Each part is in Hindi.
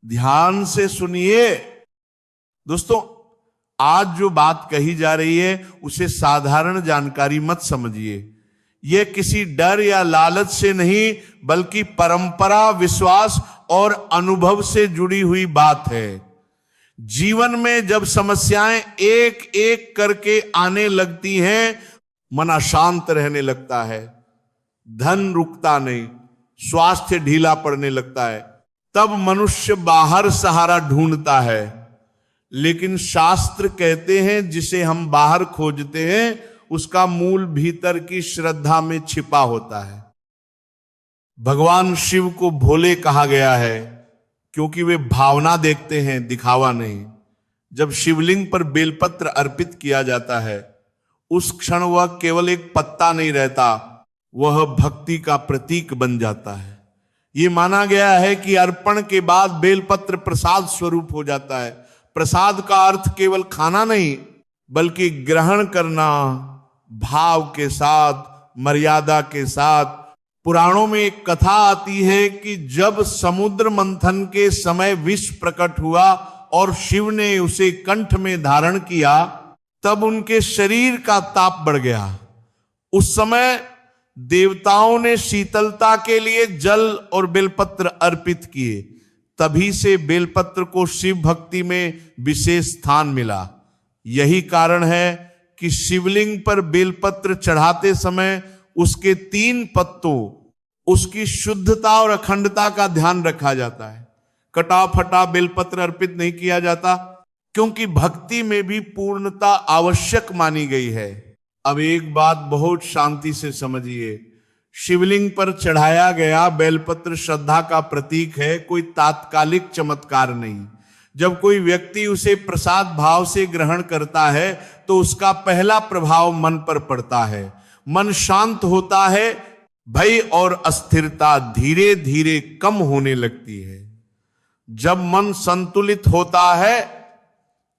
ध्यान से सुनिए दोस्तों। आज जो बात कही जा रही है उसे साधारण जानकारी मत समझिए। यह किसी डर या लालच से नहीं बल्कि परंपरा, विश्वास और अनुभव से जुड़ी हुई बात है। जीवन में जब समस्याएं एक एक करके आने लगती हैं, मन अशांत रहने लगता है, धन रुकता नहीं, स्वास्थ्य ढीला पड़ने लगता है, तब मनुष्य बाहर सहारा ढूंढता है। लेकिन शास्त्र कहते हैं जिसे हम बाहर खोजते हैं उसका मूल भीतर की श्रद्धा में छिपा होता है। भगवान शिव को भोले कहा गया है क्योंकि वे भावना देखते हैं, दिखावा नहीं। जब शिवलिंग पर बेलपत्र अर्पित किया जाता है उस क्षण वह केवल एक पत्ता नहीं रहता, वह भक्ति का प्रतीक बन जाता है। ये माना गया है कि अर्पण के बाद बेलपत्र प्रसाद स्वरूप हो जाता है। प्रसाद का अर्थ केवल खाना नहीं बल्कि ग्रहण करना, भाव के साथ, मर्यादा के साथ। पुराणों में एक कथा आती है कि जब समुद्र मंथन के समय विष प्रकट हुआ और शिव ने उसे कंठ में धारण किया, तब उनके शरीर का ताप बढ़ गया। उस समय देवताओं ने शीतलता के लिए जल और बेलपत्र अर्पित किए। तभी से बेलपत्र को शिव भक्ति में विशेष स्थान मिला। यही कारण है कि शिवलिंग पर बेलपत्र चढ़ाते समय उसके 3 पत्तों, उसकी शुद्धता और अखंडता का ध्यान रखा जाता है। कटा फटा बेलपत्र अर्पित नहीं किया जाता क्योंकि भक्ति में भी पूर्णता आवश्यक मानी गई है। अब एक बात बहुत शांति से समझिए, शिवलिंग पर चढ़ाया गया बेलपत्र श्रद्धा का प्रतीक है, कोई तात्कालिक चमत्कार नहीं। जब कोई व्यक्ति उसे प्रसाद भाव से ग्रहण करता है तो उसका पहला प्रभाव मन पर पड़ता है। मन शांत होता है, भय और अस्थिरता धीरे धीरे कम होने लगती है। जब मन संतुलित होता है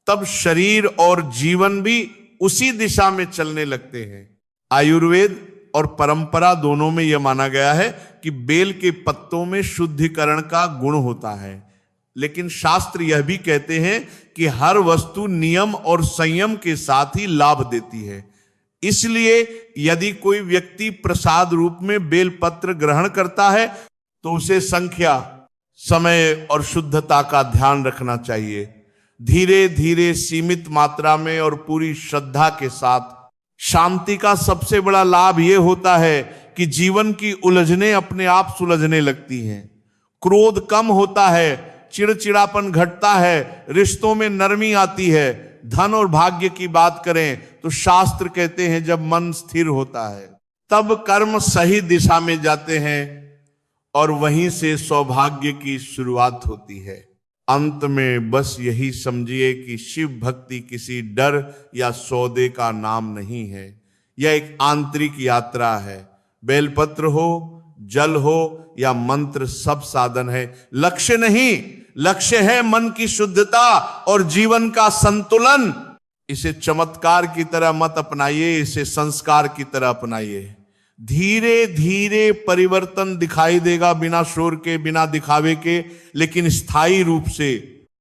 तब शरीर और जीवन भी उसी दिशा में चलने लगते हैं। आयुर्वेद और परंपरा दोनों में यह माना गया है कि बेल के पत्तों में शुद्धिकरण का गुण होता है। लेकिन शास्त्र यह भी कहते हैं कि हर वस्तु नियम और संयम के साथ ही लाभ देती है। इसलिए यदि कोई व्यक्ति प्रसाद रूप में बेलपत्र ग्रहण करता है तो उसे संख्या, समय और शुद्धता का ध्यान रखना चाहिए। धीरे धीरे, सीमित मात्रा में और पूरी श्रद्धा के साथ। शांति का सबसे बड़ा लाभ यह होता है कि जीवन की उलझनें अपने आप सुलझने लगती हैं। क्रोध कम होता है, चिड़चिड़ापन घटता है, रिश्तों में नरमी आती है। धन और भाग्य की बात करें तो शास्त्र कहते हैं जब मन स्थिर होता है तब कर्म सही दिशा में जाते हैं और वहीं से सौभाग्य की शुरुआत होती है। अंत में बस यही समझिए कि शिव भक्ति किसी डर या सौदे का नाम नहीं है, यह एक आंतरिक यात्रा है। बेलपत्र हो, जल हो या मंत्र, सब साधन है, लक्ष्य नहीं। लक्ष्य है मन की शुद्धता और जीवन का संतुलन। इसे चमत्कार की तरह मत अपनाइए, इसे संस्कार की तरह अपनाइए। धीरे धीरे परिवर्तन दिखाई देगा, बिना शोर के, बिना दिखावे के, लेकिन स्थायी रूप से